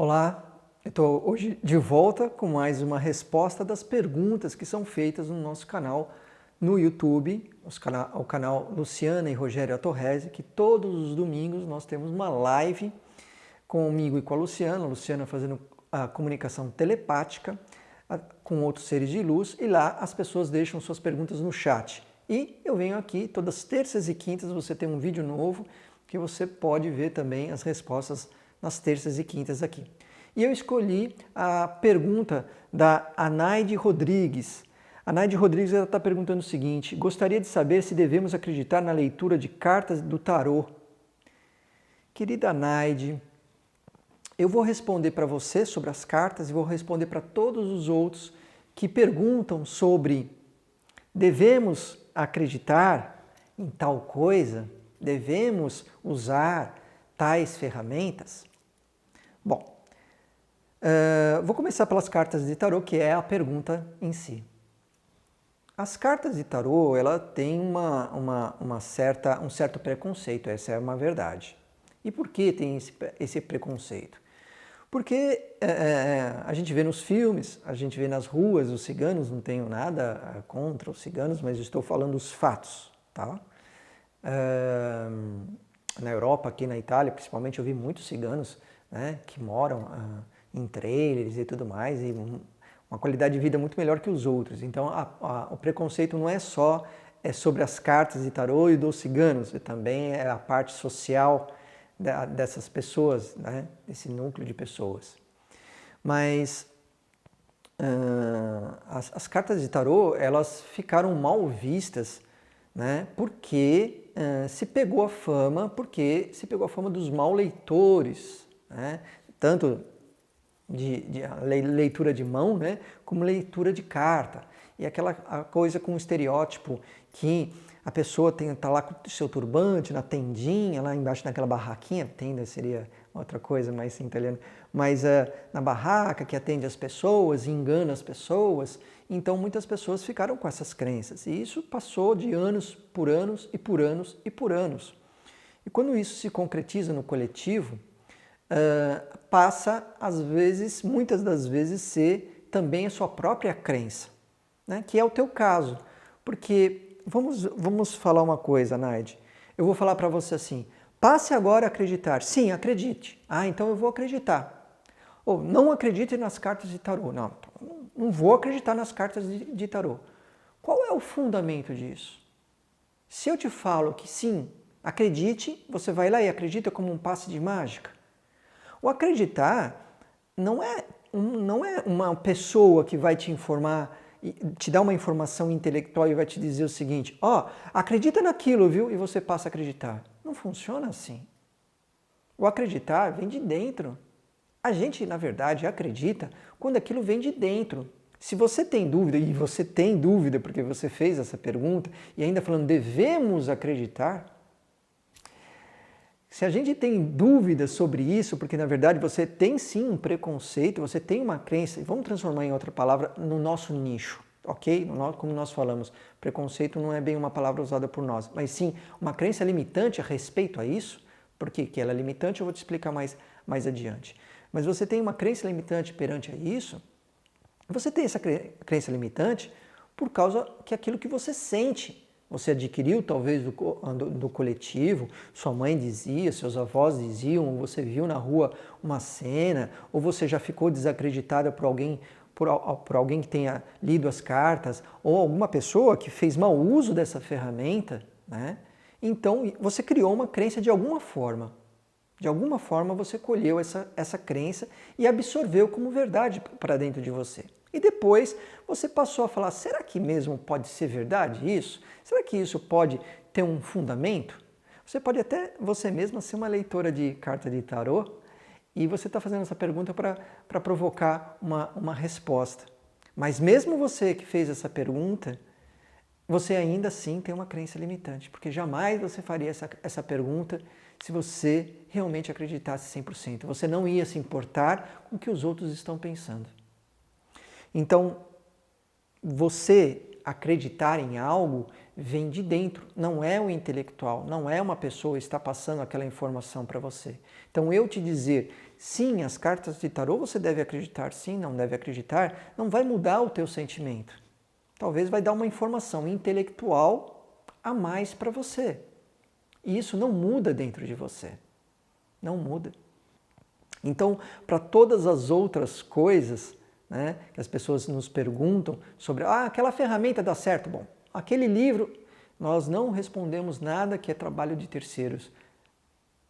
Olá, eu estou hoje de volta com mais uma resposta das perguntas que são feitas no nosso canal no YouTube, o canal Luciana e Rogério Atorresi, que todos os domingos nós temos uma live comigo e com a Luciana fazendo a comunicação telepática com outros seres de luz, e lá as pessoas deixam suas perguntas no chat. E eu venho aqui todas terças e quintas, você tem um vídeo novo que você pode ver também as respostas nas terças e quintas aqui. E eu escolhi a pergunta da Anaide Rodrigues. A Anaide Rodrigues está perguntando o seguinte: gostaria de saber se devemos acreditar na leitura de cartas do tarô. Querida Anaide, eu vou responder para você sobre as cartas e vou responder para todos os outros que perguntam sobre devemos acreditar em tal coisa, devemos usar tais ferramentas. Bom, vou começar pelas cartas de tarô, que é a pergunta em si. As cartas de tarô, ela tem um certo preconceito, essa é uma verdade. E por que tem esse preconceito? Porque a gente vê nos filmes, a gente vê nas ruas, os ciganos, não tenho nada contra os ciganos, mas estou falando os fatos, tá? Na Europa, aqui na Itália, principalmente, eu vi muitos ciganos, né, que moram em trailers e tudo mais, e uma qualidade de vida muito melhor que os outros. Então, o preconceito não é só sobre as cartas de tarô e dos ciganos, também é a parte social dessas pessoas, né, desse núcleo de pessoas. Mas as cartas de tarô, elas ficaram mal vistas, né, porque se pegou a fama dos mau leitores, né, tanto de leitura de mão, né, como leitura de carta. E aquela coisa com o estereótipo que a pessoa está lá com o seu turbante, na tendinha, lá embaixo naquela barraquinha, tenda seria outra coisa mais em italiano, mas na barraca que atende as pessoas, engana as pessoas. Então muitas pessoas ficaram com essas crenças. E isso passou de anos por anos e por anos e por anos. E quando isso se concretiza no coletivo, passa, às vezes, muitas das vezes, ser também a sua própria crença, né? Que é o teu caso. Porque, vamos falar uma coisa, Naide. Eu vou falar para você assim: passe agora a acreditar. Sim, acredite. Ah, então eu vou acreditar. Ou não acredite nas cartas de tarô. Não vou acreditar nas cartas de tarô. Qual é o fundamento disso? Se eu te falo que sim, acredite, você vai lá e acredita como um passe de mágica. O acreditar não é uma pessoa que vai te informar, te dar uma informação intelectual e vai te dizer o seguinte: acredita naquilo, viu? E você passa a acreditar. Não funciona assim. O acreditar vem de dentro. A gente, na verdade, acredita quando aquilo vem de dentro. Se você tem dúvida, e você tem dúvida porque você fez essa pergunta, e ainda falando devemos acreditar, se a gente tem dúvidas sobre isso, porque na verdade você tem sim um preconceito, você tem uma crença, e vamos transformar em outra palavra, no nosso nicho, ok? Como nós falamos, preconceito não é bem uma palavra usada por nós, mas sim uma crença limitante a respeito a isso. Por que ela é limitante? Eu vou te explicar mais adiante. Mas você tem uma crença limitante perante a isso, você tem essa crença limitante por causa que aquilo que você sente. Você adquiriu talvez do coletivo, sua mãe dizia, seus avós diziam, ou você viu na rua uma cena, ou você já ficou desacreditada por alguém que tenha lido as cartas, ou alguma pessoa que fez mau uso dessa ferramenta, né? Então você criou uma crença de alguma forma. De alguma forma você colheu essa crença e absorveu como verdade para dentro de você. E depois você passou a falar: será que mesmo pode ser verdade isso? Será que isso pode ter um fundamento? Você pode até você mesma ser uma leitora de carta de tarô e você está fazendo essa pergunta para provocar uma resposta. Mas mesmo você que fez essa pergunta, você ainda assim tem uma crença limitante, porque jamais você faria essa pergunta se você realmente acreditasse 100%. Você não ia se importar com o que os outros estão pensando. Então, você acreditar em algo vem de dentro, não é o intelectual, não é uma pessoa que está passando aquela informação para você. Então eu te dizer, sim, as cartas de tarô você deve acreditar, sim, não deve acreditar, não vai mudar o teu sentimento. Talvez vai dar uma informação intelectual a mais para você. E isso não muda dentro de você. Não muda. Então, para todas as outras coisas, né, que as pessoas nos perguntam sobre, aquela ferramenta dá certo. Bom, aquele livro, nós não respondemos nada que é trabalho de terceiros.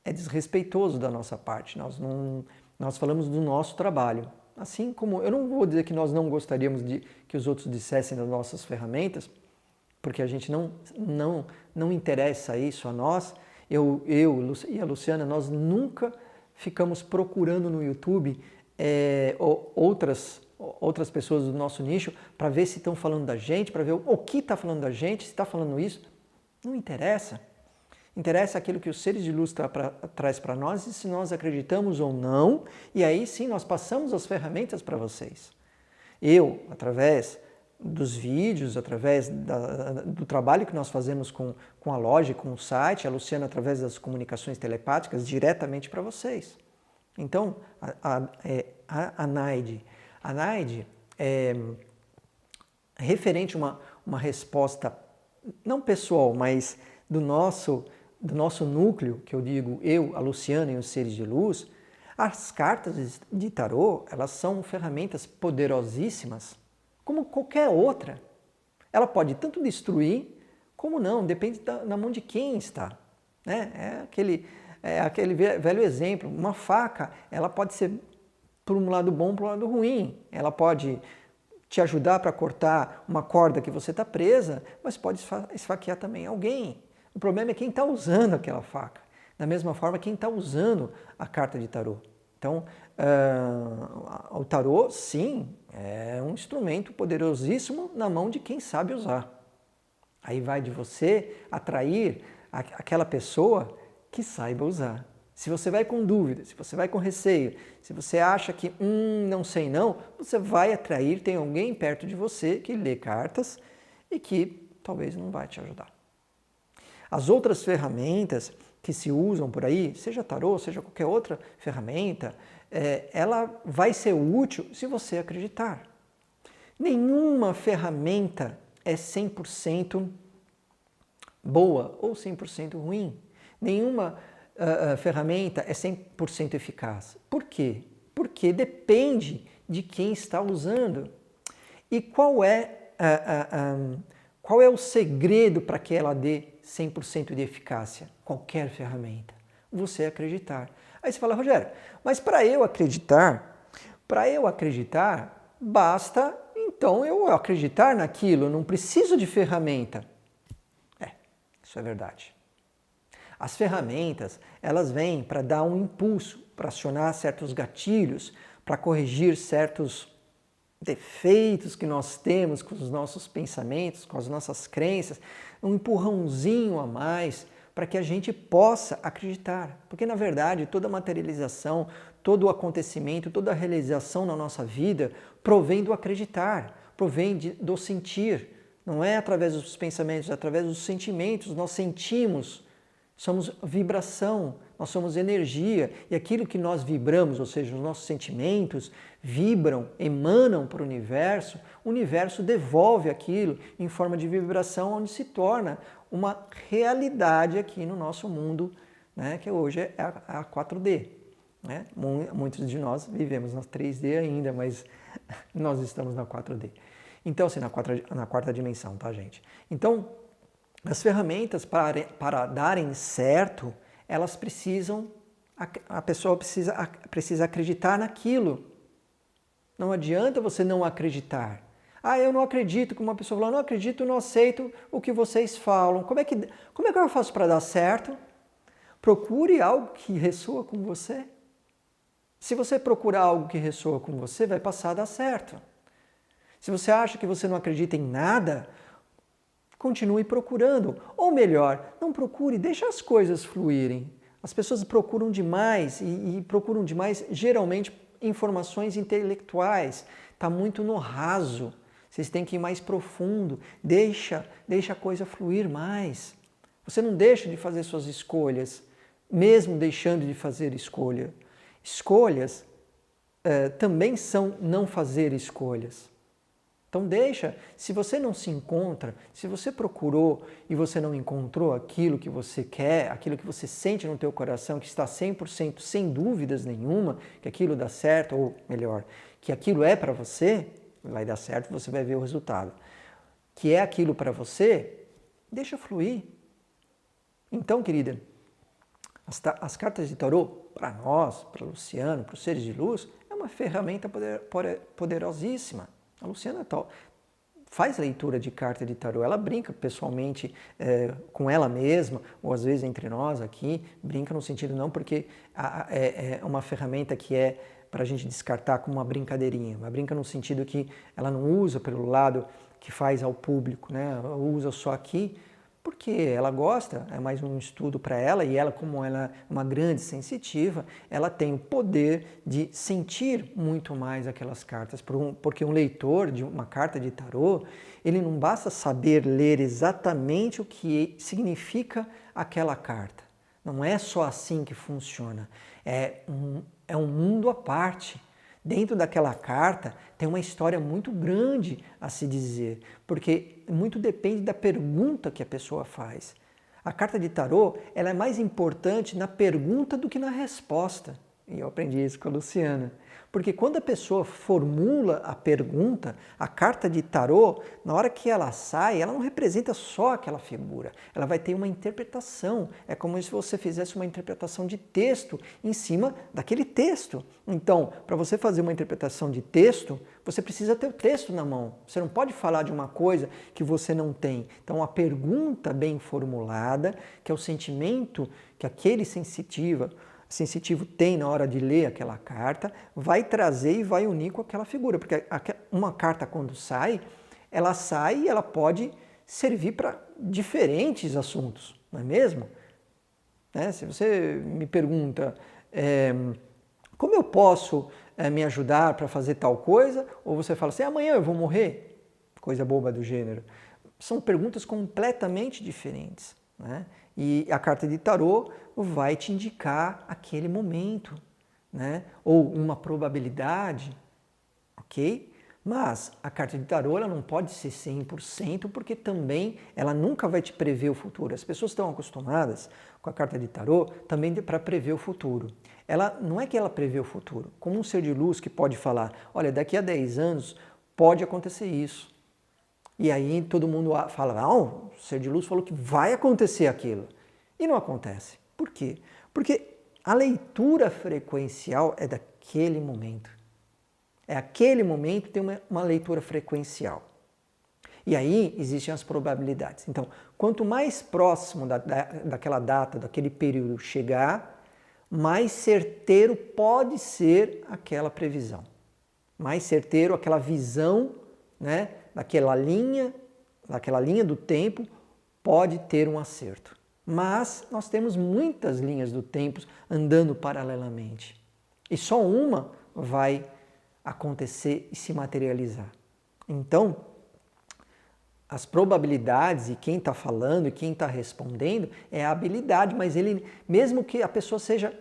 É desrespeitoso da nossa parte. Nós falamos do nosso trabalho. Assim como, eu não vou dizer que nós não gostaríamos de que os outros dissessem das nossas ferramentas, porque a gente não interessa isso a nós. Eu e a Luciana, nós nunca ficamos procurando no YouTube outras pessoas do nosso nicho para ver se estão falando da gente, para ver o que está falando da gente, se está falando isso. Não interessa. Interessa aquilo que os seres de luz traz para nós e se nós acreditamos ou não, e aí sim nós passamos as ferramentas para vocês. Eu, através dos vídeos, através do trabalho que nós fazemos com a loja, com o site, a Luciana através das comunicações telepáticas diretamente para vocês. Então, a NAID é referente a uma resposta, não pessoal, mas do nosso núcleo, que eu digo eu, a Luciana e os seres de luz. As cartas de tarô, elas são ferramentas poderosíssimas, como qualquer outra. Ela pode tanto destruir, como não, depende na mão de quem está. Né? É aquele velho exemplo, uma faca, ela pode ser por um lado bom, por um lado ruim. Ela pode te ajudar para cortar uma corda que você está presa, mas pode esfaquear também alguém. O problema é quem está usando aquela faca. Da mesma forma, quem está usando a carta de tarô. Então, o tarô, sim, é um instrumento poderosíssimo na mão de quem sabe usar. Aí vai de você atrair aquela pessoa que saiba usar. Se você vai com dúvida, se você vai com receio, se você acha que não sei não, você vai atrair, tem alguém perto de você que lê cartas e que talvez não vai te ajudar. As outras ferramentas que se usam por aí, seja tarô, seja qualquer outra ferramenta, ela vai ser útil se você acreditar. Nenhuma ferramenta é 100% boa ou 100% ruim. Nenhuma ferramenta é 100% eficaz. Por quê? Porque depende de quem está usando. E qual é o segredo para que ela dê 100% de eficácia? Qualquer ferramenta. Você acreditar. Aí você fala, Rogério, mas para eu acreditar, basta então eu acreditar naquilo, não preciso de ferramenta. Isso é verdade. As ferramentas, elas vêm para dar um impulso, para acionar certos gatilhos, para corrigir certos defeitos que nós temos com os nossos pensamentos, com as nossas crenças, um empurrãozinho a mais para que a gente possa acreditar. Porque, na verdade, toda materialização, todo o acontecimento, toda a realização na nossa vida provém do acreditar, provém do sentir. Não é através dos pensamentos, é através dos sentimentos. Nós sentimos, somos vibração, nós somos energia. E aquilo que nós vibramos, ou seja, os nossos sentimentos, vibram, emanam para o universo devolve aquilo em forma de vibração, onde se torna uma realidade aqui no nosso mundo, né, que hoje é a 4D. Né? Muitos de nós vivemos na 3D ainda, mas nós estamos na 4D. Então, assim, na quarta dimensão, tá, gente? Então, as ferramentas para darem certo, elas precisam, a pessoa precisa acreditar naquilo. Não adianta você não acreditar. Eu não acredito, como uma pessoa falou, não acredito, não aceito o que vocês falam. Como é que eu faço para dar certo? Procure algo que ressoa com você. Se você procurar algo que ressoa com você, vai passar a dar certo. Se você acha que você não acredita em nada, continue procurando. Ou melhor, não procure, deixe as coisas fluírem. As pessoas procuram demais e procuram demais, geralmente, informações intelectuais. Está muito no raso. Vocês têm que ir mais profundo. Deixa a coisa fluir mais. Você não deixa de fazer suas escolhas, mesmo deixando de fazer escolha. Escolhas também são não fazer escolhas. Então deixa, se você não se encontra, se você procurou e você não encontrou aquilo que você quer, aquilo que você sente no teu coração, que está 100% sem dúvidas nenhuma, que aquilo dá certo, ou melhor, que aquilo é para você, vai dar certo, você vai ver o resultado. Que é aquilo para você, deixa fluir. Então, querida, as cartas de tarô, para nós, para Luciano, para os seres de luz, é uma ferramenta poderosíssima. A Luciana faz leitura de carta de tarô, ela brinca pessoalmente com ela mesma, ou às vezes entre nós aqui, brinca no sentido não porque é uma ferramenta que é para a gente descartar como uma brincadeirinha, mas brinca no sentido que ela não usa pelo lado que faz ao público, né? Ela usa só aqui porque ela gosta, é mais um estudo para ela, e ela, como ela é uma grande sensitiva, ela tem o poder de sentir muito mais aquelas cartas, porque um leitor de uma carta de tarô, ele não basta saber ler exatamente o que significa aquela carta. Não é só assim que funciona, é um mundo à parte. Dentro daquela carta tem uma história muito grande a se dizer, porque muito depende da pergunta que a pessoa faz. A carta de tarô, ela é mais importante na pergunta do que na resposta. E eu aprendi isso com a Luciana. Porque quando a pessoa formula a pergunta, a carta de tarô, na hora que ela sai, ela não representa só aquela figura. Ela vai ter uma interpretação. É como se você fizesse uma interpretação de texto em cima daquele texto. Então, para você fazer uma interpretação de texto, você precisa ter o texto na mão. Você não pode falar de uma coisa que você não tem. Então, a pergunta bem formulada, que é o sentimento que aquele sensitivo tem na hora de ler aquela carta, vai trazer e vai unir com aquela figura. Porque uma carta, quando sai e ela pode servir para diferentes assuntos, não é mesmo? Se você me pergunta como eu posso me ajudar para fazer tal coisa, ou você fala assim, amanhã eu vou morrer, coisa boba do gênero. São perguntas completamente diferentes, né? E a carta de tarô vai te indicar aquele momento, né? Ou uma probabilidade, ok? Mas a carta de tarô ela não pode ser 100%, porque também ela nunca vai te prever o futuro. As pessoas estão acostumadas com a carta de tarô também para prever o futuro. Ela não é que ela prevê o futuro, como um ser de luz que pode falar, olha, daqui a 10 anos pode acontecer isso. E aí todo mundo fala, o ser de luz falou que vai acontecer aquilo. E não acontece. Por quê? Porque a leitura frequencial é daquele momento. É aquele momento que tem uma leitura frequencial. E aí existem as probabilidades. Então, quanto mais próximo daquela data, daquele período chegar, mais certeiro pode ser aquela previsão. Mais certeiro aquela visão, né? daquela linha do tempo pode ter um acerto. Mas nós temos muitas linhas do tempo andando paralelamente. E só uma vai acontecer e se materializar. Então, as probabilidades e quem está falando e quem está respondendo é a habilidade, mas ele, mesmo que a pessoa seja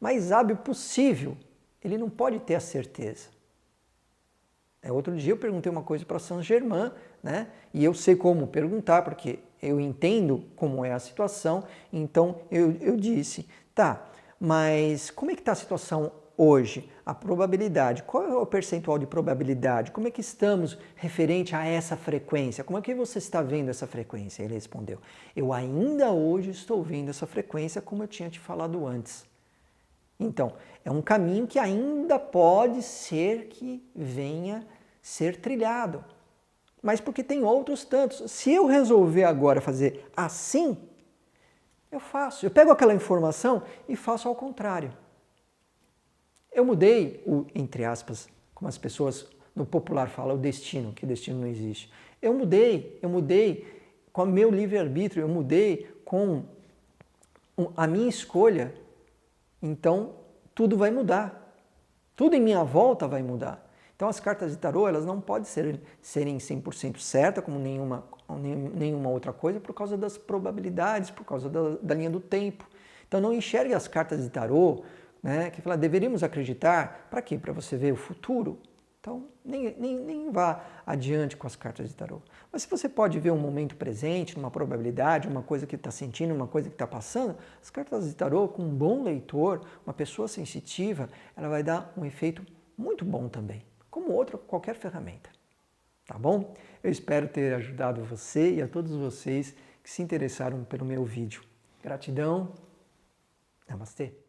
mais hábil possível, ele não pode ter a certeza. Outro dia eu perguntei uma coisa para Saint-Germain, né? E eu sei como perguntar, porque eu entendo como é a situação, então eu disse, tá, mas como é que está a situação hoje? A probabilidade, qual é o percentual de probabilidade? Como é que estamos referente a essa frequência? Como é que você está vendo essa frequência? Ele respondeu, eu ainda hoje estou vendo essa frequência como eu tinha te falado antes. Então, é um caminho que ainda pode ser que venha ser trilhado. Mas porque tem outros tantos. Se eu resolver agora fazer assim, eu faço. Eu pego aquela informação e faço ao contrário. Eu mudei o, entre aspas, como as pessoas no popular falam, o destino, que destino não existe. Eu mudei com o meu livre-arbítrio, eu mudei com a minha escolha. Então, tudo vai mudar. Tudo em minha volta vai mudar. Então as cartas de tarô, elas não podem serem 100% certas, como nenhuma outra coisa, por causa das probabilidades, por causa da linha do tempo. Então não enxergue as cartas de tarô, né, que fala, deveríamos acreditar, para quê? Para você ver o futuro? Então, nem vá adiante com as cartas de tarô. Mas se você pode ver um momento presente, uma probabilidade, uma coisa que está sentindo, uma coisa que está passando, as cartas de tarô, com um bom leitor, uma pessoa sensitiva, ela vai dar um efeito muito bom também, como qualquer ferramenta. Tá bom? Eu espero ter ajudado você e a todos vocês que se interessaram pelo meu vídeo. Gratidão. Namastê.